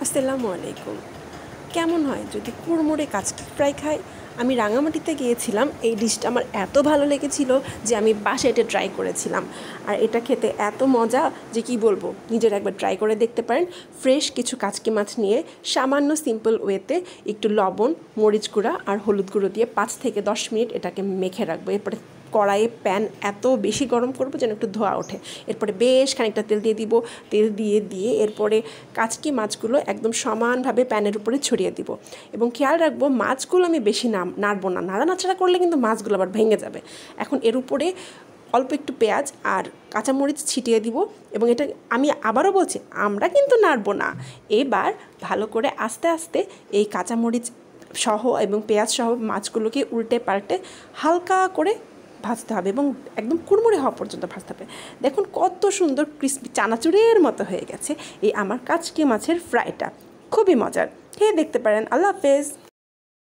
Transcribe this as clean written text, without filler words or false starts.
আসসালামু আলাইকুম। কেমন হয় যদি কুড়মুড়ে কাচকি ফ্রাই খাই? আমি রাঙামাটিতে গিয়েছিলাম, এই ডিশটা আমার এত ভালো লেগেছিল যে আমি বাসায় এটা ট্রাই করেছিলাম। আর এটা খেতে এত মজা যে কি বলবো, নিজের একবার ট্রাই করে দেখতে পারেন। ফ্রেশ কিছু কাচকি মাছ নিয়ে সামান্য সিম্পল ওয়েতে একটু লবণ, মরিচ গুঁড়া আর হলুদ গুঁড়ো দিয়ে 5 থেকে 10 মিনিট এটাকে মেখে রাখবো। এরপরে কড়াইয়ে প্যান এত বেশি গরম করবো যেন একটু ধোঁয়া ওঠে। এরপরে বেশ খানিকটা তেল দিয়ে দিব। তেল দিয়ে এরপরে কাচকি মাছগুলো একদম সমানভাবে প্যানের উপরে ছড়িয়ে দিব এবং খেয়াল রাখবো মাছগুলো আমি বেশি নাড়বো না, নাড়ানাড়া করলে কিন্তু মাছগুলো আবার ভেঙে যাবে। এখন এর উপরে অল্প একটু পেঁয়াজ আর কাঁচামরিচ ছিটিয়ে দিব এবং এটা আমি আবারও বলছি, আমরা কিন্তু নাড়বো না। এবার ভালো করে আস্তে আস্তে এই কাঁচামরিচ সহ এবং পেঁয়াজ সহ মাছগুলোকে উল্টে পাল্টে হালকা করে ভাজতে হবে এবং একদম কুড়মুড়ে হওয়া পর্যন্ত ভাজতে হবে। দেখুন কত সুন্দর ক্রিস্পি চানাচুরের মতো হয়ে গেছে এই আমার কাচকি মাছের ফ্রাইটা। খুবই মজার, খেয়ে দেখতে পারেন। আল্লাহ হাফেজ।